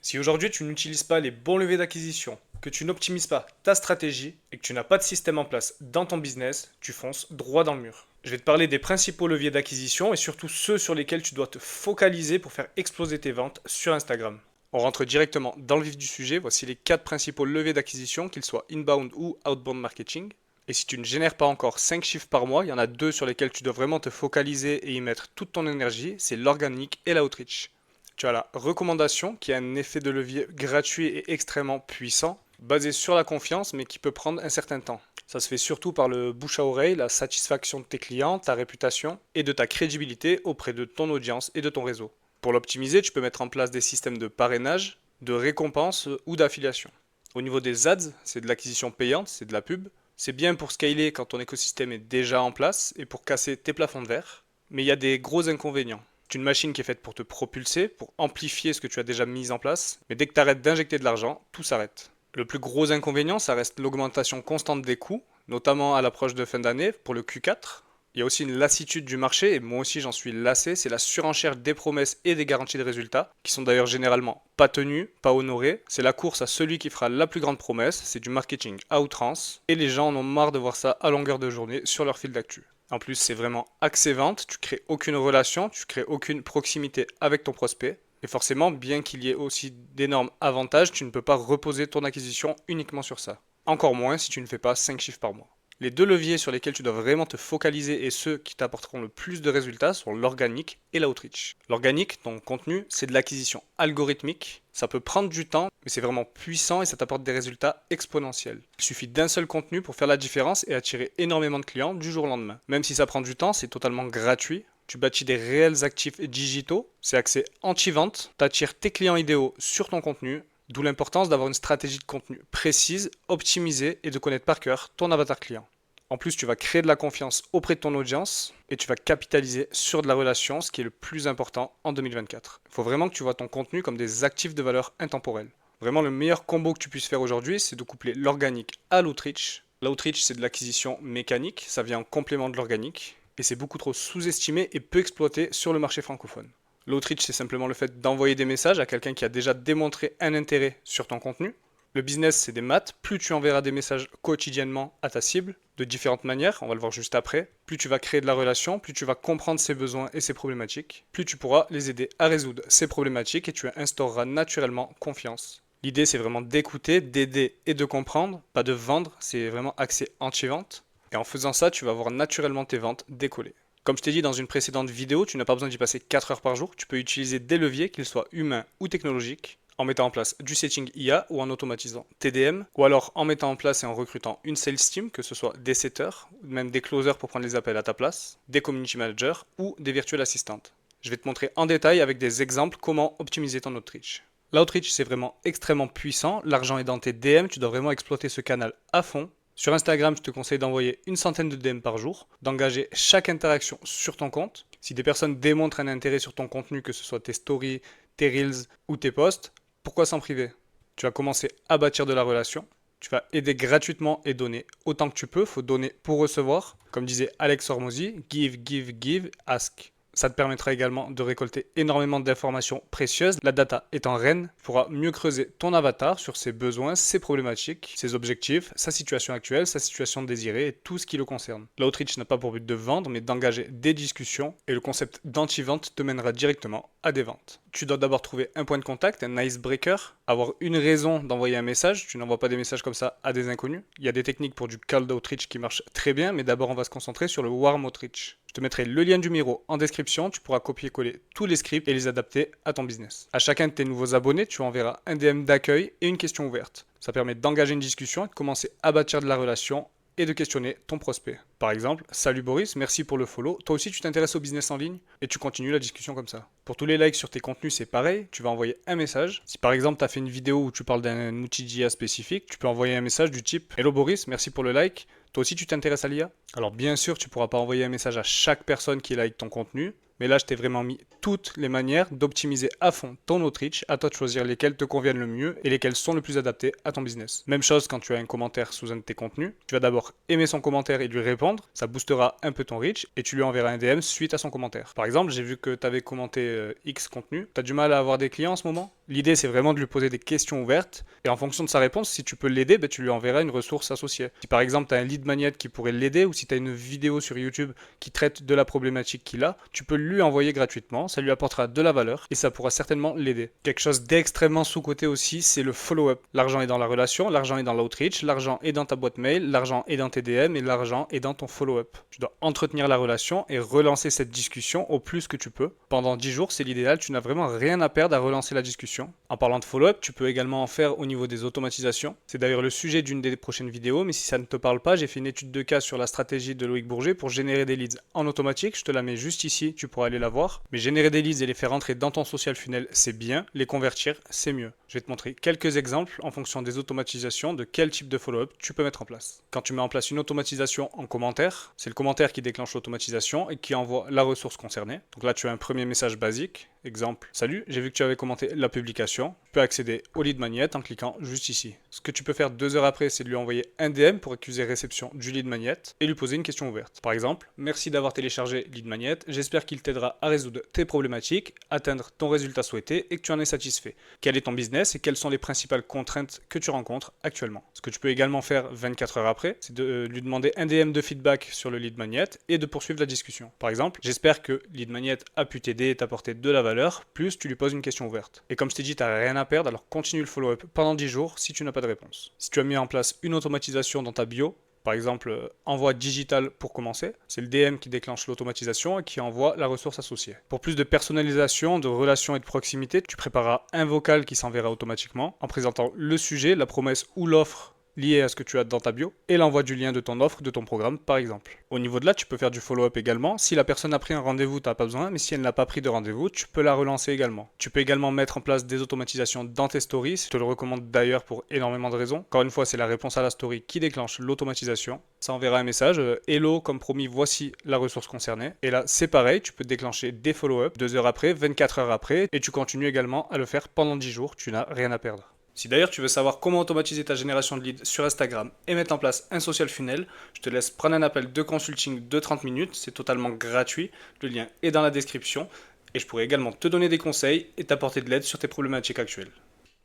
Si aujourd'hui tu n'utilises pas les bons leviers d'acquisition, que tu n'optimises pas ta stratégie et que tu n'as pas de système en place dans ton business, tu fonces droit dans le mur. Je vais te parler des principaux leviers d'acquisition et surtout ceux sur lesquels tu dois te focaliser pour faire exploser tes ventes sur Instagram. On rentre directement dans le vif du sujet. Voici les 4 principaux leviers d'acquisition, qu'ils soient inbound ou outbound marketing. Et si tu ne génères pas encore 5 chiffres par mois, il y en a deux sur lesquels tu dois vraiment te focaliser et y mettre toute ton énergie, c'est l'organique et l'outreach. Tu as la recommandation qui a un effet de levier gratuit et extrêmement puissant, basé sur la confiance mais qui peut prendre un certain temps. Ça se fait surtout par le bouche à oreille, la satisfaction de tes clients, ta réputation et de ta crédibilité auprès de ton audience et de ton réseau. Pour l'optimiser, tu peux mettre en place des systèmes de parrainage, de récompense ou d'affiliation. Au niveau des ads, c'est de l'acquisition payante, c'est de la pub. C'est bien pour scaler quand ton écosystème est déjà en place et pour casser tes plafonds de verre. Mais il y a des gros inconvénients. C'est une machine qui est faite pour te propulser, pour amplifier ce que tu as déjà mis en place. Mais dès que tu arrêtes d'injecter de l'argent, tout s'arrête. Le plus gros inconvénient, ça reste l'augmentation constante des coûts, notamment à l'approche de fin d'année pour le Q4. Il y a aussi une lassitude du marché, et moi aussi j'en suis lassé, c'est la surenchère des promesses et des garanties de résultats, qui sont d'ailleurs généralement pas tenues, pas honorées. C'est la course à celui qui fera la plus grande promesse, c'est du marketing à outrance, et les gens en ont marre de voir ça à longueur de journée sur leur fil d'actu. En plus, c'est vraiment axé vente, tu crées aucune relation, tu crées aucune proximité avec ton prospect. Et forcément, bien qu'il y ait aussi d'énormes avantages, tu ne peux pas reposer ton acquisition uniquement sur ça. Encore moins si tu ne fais pas 5 chiffres par mois. Les deux leviers sur lesquels tu dois vraiment te focaliser et ceux qui t'apporteront le plus de résultats sont l'organique et l'outreach. L'organique, ton contenu, c'est de l'acquisition algorithmique. Ça peut prendre du temps, mais c'est vraiment puissant et ça t'apporte des résultats exponentiels. Il suffit d'un seul contenu pour faire la différence et attirer énormément de clients du jour au lendemain. Même si ça prend du temps, c'est totalement gratuit. Tu bâtis des réels actifs digitaux, c'est axé anti-vente, tu attires tes clients idéaux sur ton contenu, d'où l'importance d'avoir une stratégie de contenu précise, optimisée et de connaître par cœur ton avatar client. En plus, tu vas créer de la confiance auprès de ton audience et tu vas capitaliser sur de la relation, ce qui est le plus important en 2024. Il faut vraiment que tu vois ton contenu comme des actifs de valeur intemporelle. Vraiment, le meilleur combo que tu puisses faire aujourd'hui, c'est de coupler l'organique à l'outreach. L'outreach, c'est de l'acquisition mécanique, ça vient en complément de l'organique et c'est beaucoup trop sous-estimé et peu exploité sur le marché francophone. L'outreach, c'est simplement le fait d'envoyer des messages à quelqu'un qui a déjà démontré un intérêt sur ton contenu. Le business, c'est des maths. Plus tu enverras des messages quotidiennement à ta cible, de différentes manières, on va le voir juste après, plus tu vas créer de la relation, plus tu vas comprendre ses besoins et ses problématiques, plus tu pourras les aider à résoudre ces problématiques et tu instaureras naturellement confiance. L'idée, c'est vraiment d'écouter, d'aider et de comprendre, pas de vendre, c'est vraiment axé anti-vente. Et en faisant ça, tu vas voir naturellement tes ventes décoller. Comme je t'ai dit dans une précédente vidéo, tu n'as pas besoin d'y passer 4 heures par jour, tu peux utiliser des leviers, qu'ils soient humains ou technologiques, en mettant en place du setting IA ou en automatisant TDM, ou alors en mettant en place et en recrutant une sales team, que ce soit des setters, ou même des closers pour prendre les appels à ta place, des community managers ou des virtual assistants. Je vais te montrer en détail avec des exemples comment optimiser ton outreach. L'outreach, c'est vraiment extrêmement puissant, l'argent est dans tes DM, tu dois vraiment exploiter ce canal à fond. Sur Instagram, je te conseille d'envoyer une centaine de DM par jour, d'engager chaque interaction sur ton compte. Si des personnes démontrent un intérêt sur ton contenu, que ce soit tes stories, tes reels ou tes posts, pourquoi s'en priver? Tu vas commencer à bâtir de la relation. Tu vas aider gratuitement et donner autant que tu peux. Faut donner pour recevoir. Comme disait Alex Hormozy, give, give, give, ask. Ça te permettra également de récolter énormément d'informations précieuses. La data étant reine, tu pourras mieux creuser ton avatar sur ses besoins, ses problématiques, ses objectifs, sa situation actuelle, sa situation désirée et tout ce qui le concerne. L'outreach n'a pas pour but de vendre, mais d'engager des discussions et le concept d'anti-vente te mènera directement à des ventes. Tu dois d'abord trouver un point de contact, un icebreaker, avoir une raison d'envoyer un message. Tu n'envoies pas des messages comme ça à des inconnus. Il y a des techniques pour du cold outreach qui marchent très bien, mais d'abord on va se concentrer sur le warm outreach. Je te mettrai le lien du Miro en description, tu pourras copier-coller tous les scripts et les adapter à ton business. À chacun de tes nouveaux abonnés, tu enverras un DM d'accueil et une question ouverte. Ça permet d'engager une discussion et de commencer à bâtir de la relation et de questionner ton prospect. Par exemple, salut Boris, merci pour le follow. Toi aussi tu t'intéresses au business en ligne et tu continues la discussion comme ça. Pour tous les likes sur tes contenus, c'est pareil, tu vas envoyer un message. Si par exemple tu as fait une vidéo où tu parles d'un outil d'IA spécifique, tu peux envoyer un message du type hello Boris, merci pour le like. Toi aussi tu t'intéresses à l'IA? Alors bien sûr, tu pourras pas envoyer un message à chaque personne qui like ton contenu, mais là je t'ai vraiment mis toutes les manières d'optimiser à fond ton outreach, à toi de choisir lesquelles te conviennent le mieux et lesquelles sont le plus adaptées à ton business. Même chose quand tu as un commentaire sous un de tes contenus, tu vas d'abord aimer son commentaire et lui répondre, ça boostera un peu ton reach et tu lui enverras un DM suite à son commentaire. Par exemple, j'ai vu que tu avais commenté X contenu, tu as du mal à avoir des clients en ce moment? L'idée, c'est vraiment de lui poser des questions ouvertes et en fonction de sa réponse, si tu peux l'aider, tu lui enverras une ressource associée. Si par exemple, tu as un lead magnet qui pourrait l'aider ou si tu as une vidéo sur YouTube qui traite de la problématique qu'il a, tu peux lui envoyer gratuitement, ça lui apportera de la valeur et ça pourra certainement l'aider. Quelque chose d'extrêmement sous-coté aussi, c'est le follow-up. L'argent est dans la relation, l'argent est dans l'outreach, l'argent est dans ta boîte mail, l'argent est dans tes DM et l'argent est dans ton follow-up. Tu dois entretenir la relation et relancer cette discussion au plus que tu peux. Pendant 10 jours, c'est l'idéal, tu n'as vraiment rien à perdre à relancer la discussion. En parlant de follow-up, tu peux également en faire au niveau des automatisations. C'est d'ailleurs le sujet d'une des prochaines vidéos, mais si ça ne te parle pas, j'ai fait une étude de cas sur la stratégie de Loïc Bourget pour générer des leads en automatique. Je te la mets juste ici, tu pourras aller la voir. Mais générer des leads et les faire entrer dans ton social funnel, c'est bien. Les convertir, c'est mieux. Je vais te montrer quelques exemples en fonction des automatisations de quel type de follow-up tu peux mettre en place. Quand tu mets en place une automatisation en commentaire, c'est le commentaire qui déclenche l'automatisation et qui envoie la ressource concernée. Donc là, tu as un premier message basique. Exemple, salut, j'ai vu que tu avais commenté la publication. Tu peux accéder au lead magnet en cliquant juste ici. Ce que tu peux faire 2 heures après, c'est de lui envoyer un DM pour accuser réception du lead magnet et lui poser une question ouverte. Par exemple, merci d'avoir téléchargé lead magnet. J'espère qu'il t'aidera à résoudre tes problématiques, atteindre ton résultat souhaité et que tu en es satisfait. Quel est ton business et quelles sont les principales contraintes que tu rencontres actuellement? Ce que tu peux également faire 24 heures après, c'est de lui demander un DM de feedback sur le lead magnet et de poursuivre la discussion. Par exemple, j'espère que lead magnet a pu t'aider et t'apporter de la valeur, plus tu lui poses une question ouverte. Et comme je t'ai dit, tu n'as rien à perdre, alors continue le follow-up pendant 10 jours si tu n'as pas de réponse. Si tu as mis en place une automatisation dans ta bio, par exemple, envoi digital pour commencer, c'est le DM qui déclenche l'automatisation et qui envoie la ressource associée. Pour plus de personnalisation, de relations et de proximité, tu prépareras un vocal qui s'enverra automatiquement en présentant le sujet, la promesse ou l'offre lié à ce que tu as dans ta bio et l'envoi du lien de ton offre, de ton programme par exemple. Au niveau de là, tu peux faire du follow-up également. Si la personne a pris un rendez-vous, tu n'as pas besoin, mais si elle n'a pas pris de rendez-vous, tu peux la relancer également. Tu peux également mettre en place des automatisations dans tes stories. Je te le recommande d'ailleurs pour énormément de raisons. Encore une fois, c'est la réponse à la story qui déclenche l'automatisation. Ça enverra un message, hello, comme promis, voici la ressource concernée. Et là, c'est pareil, tu peux déclencher des follow-up 2 heures après, 24 heures après, et tu continues également à le faire pendant 10 jours. Tu n'as rien à perdre. Si d'ailleurs tu veux savoir comment automatiser ta génération de leads sur Instagram et mettre en place un social funnel, je te laisse prendre un appel de consulting de 30 minutes, c'est totalement gratuit, le lien est dans la description et je pourrais également te donner des conseils et t'apporter de l'aide sur tes problématiques actuelles.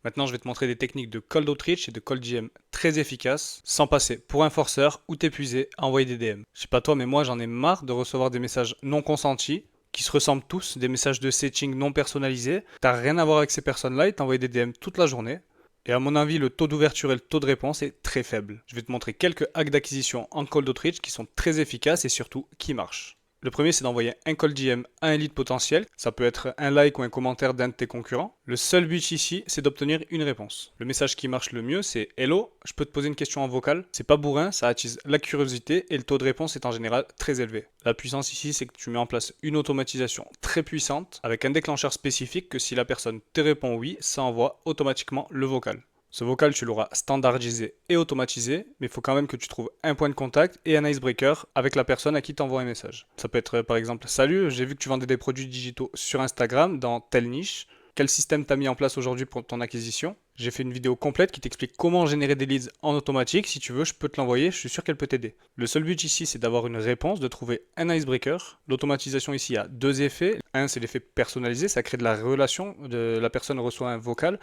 Maintenant je vais te montrer des techniques de cold outreach et de cold DM très efficaces sans passer pour un forceur ou t'épuiser à envoyer des DM. Je sais pas toi mais moi j'en ai marre de recevoir des messages non consentis qui se ressemblent tous, des messages de setting non personnalisés. T'as rien à voir avec ces personnes-là, ils t'envoient des DM toute la journée. Et à mon avis, le taux d'ouverture et le taux de réponse est très faible. Je vais te montrer quelques hacks d'acquisition en cold outreach qui sont très efficaces et surtout qui marchent. Le premier, c'est d'envoyer un cold DM à un lead potentiel. Ça peut être un like ou un commentaire d'un de tes concurrents. Le seul but ici, c'est d'obtenir une réponse. Le message qui marche le mieux, c'est hello, je peux te poser une question en vocal. C'est pas bourrin, ça attise la curiosité et le taux de réponse est en général très élevé. La puissance ici, c'est que tu mets en place une automatisation très puissante avec un déclencheur spécifique que si la personne te répond oui, ça envoie automatiquement le vocal. Ce vocal, tu l'auras standardisé et automatisé, mais il faut quand même que tu trouves un point de contact et un icebreaker avec la personne à qui tu envoies un message. Ça peut être par exemple, salut, j'ai vu que tu vendais des produits digitaux sur Instagram dans telle niche. Quel système t'as mis en place aujourd'hui pour ton acquisition? J'ai fait une vidéo complète qui t'explique comment générer des leads en automatique. Si tu veux, je peux te l'envoyer, je suis sûr qu'elle peut t'aider. Le seul but ici, c'est d'avoir une réponse, de trouver un icebreaker. L'automatisation ici a 2 effets. Un, c'est l'effet personnalisé, ça crée de la relation, la personne reçoit un vocal.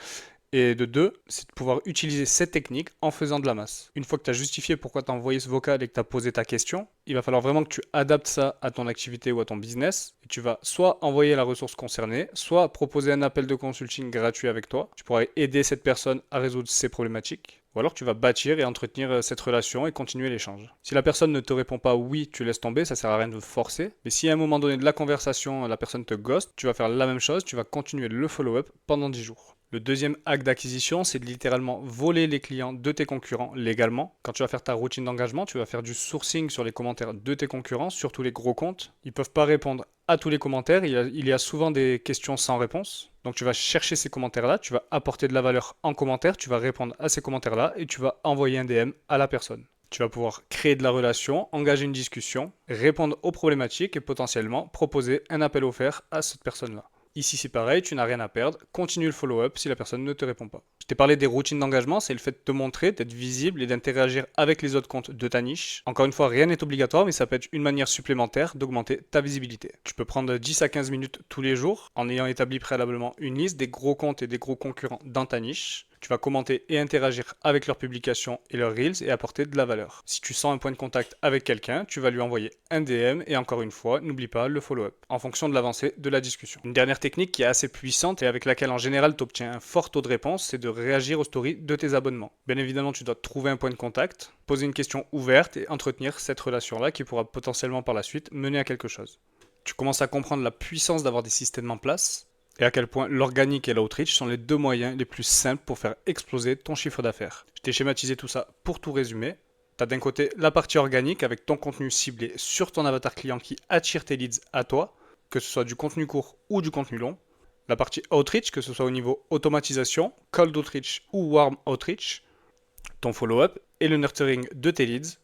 Et de 2, c'est de pouvoir utiliser cette technique en faisant de la masse. Une fois que tu as justifié pourquoi tu as envoyé ce vocal et que tu as posé ta question, il va falloir vraiment que tu adaptes ça à ton activité ou à ton business. Et tu vas soit envoyer la ressource concernée, soit proposer un appel de consulting gratuit avec toi. Tu pourras aider cette personne à résoudre ses problématiques. Ou alors tu vas bâtir et entretenir cette relation et continuer l'échange. Si la personne ne te répond pas oui, tu laisses tomber, ça sert à rien de forcer. Mais si à un moment donné de la conversation, la personne te ghost, tu vas faire la même chose, tu vas continuer le follow-up pendant 10 jours. Le deuxième hack d'acquisition, c'est de littéralement voler les clients de tes concurrents légalement. Quand tu vas faire ta routine d'engagement, tu vas faire du sourcing sur les commentaires de tes concurrents, surtout les gros comptes. Ils ne peuvent pas répondre à tous les commentaires, il y a souvent des questions sans réponse. Donc tu vas chercher ces commentaires-là, tu vas apporter de la valeur en commentaire, tu vas répondre à ces commentaires-là et tu vas envoyer un DM à la personne. Tu vas pouvoir créer de la relation, engager une discussion, répondre aux problématiques et potentiellement proposer un appel offert à cette personne-là. Ici c'est pareil, tu n'as rien à perdre, continue le follow-up si la personne ne te répond pas. Je t'ai parlé des routines d'engagement, c'est le fait de te montrer, d'être visible et d'interagir avec les autres comptes de ta niche. Encore une fois, rien n'est obligatoire, mais ça peut être une manière supplémentaire d'augmenter ta visibilité. Tu peux prendre 10 à 15 minutes tous les jours en ayant établi préalablement une liste des gros comptes et des gros concurrents dans ta niche. Tu vas commenter et interagir avec leurs publications et leurs reels et apporter de la valeur. Si tu sens un point de contact avec quelqu'un, tu vas lui envoyer un DM et encore une fois, n'oublie pas le follow-up en fonction de l'avancée de la discussion. Une dernière technique qui est assez puissante et avec laquelle en général tu obtiens un fort taux de réponse, c'est de réagir aux stories de tes abonnements. Bien évidemment, tu dois trouver un point de contact, poser une question ouverte et entretenir cette relation-là qui pourra potentiellement par la suite mener à quelque chose. Tu commences à comprendre la puissance d'avoir des systèmes en place et à quel point l'organique et l'outreach sont les deux moyens les plus simples pour faire exploser ton chiffre d'affaires. Je t'ai schématisé tout ça pour tout résumer. Tu as d'un côté la partie organique avec ton contenu ciblé sur ton avatar client qui attire tes leads à toi, que ce soit du contenu court ou du contenu long. La partie outreach, que ce soit au niveau automatisation, cold outreach ou warm outreach, ton follow-up et le nurturing de tes leads,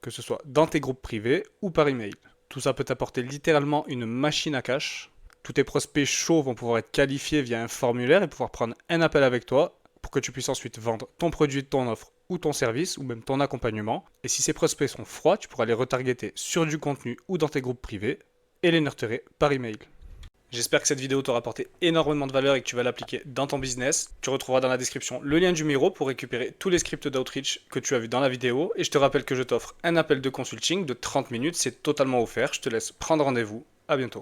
que ce soit dans tes groupes privés ou par email. Tout ça peut t'apporter littéralement une machine à cash. Tous tes prospects chauds vont pouvoir être qualifiés via un formulaire et pouvoir prendre un appel avec toi pour que tu puisses ensuite vendre ton produit, ton offre ou ton service ou même ton accompagnement. Et si ces prospects sont froids, tu pourras les retargeter sur du contenu ou dans tes groupes privés et les nurturer par email. J'espère que cette vidéo t'aura apporté énormément de valeur et que tu vas l'appliquer dans ton business. Tu retrouveras dans la description le lien du Miro pour récupérer tous les scripts d'outreach que tu as vus dans la vidéo. Et je te rappelle que je t'offre un appel de consulting de 30 minutes, c'est totalement offert. Je te laisse prendre rendez-vous. À bientôt.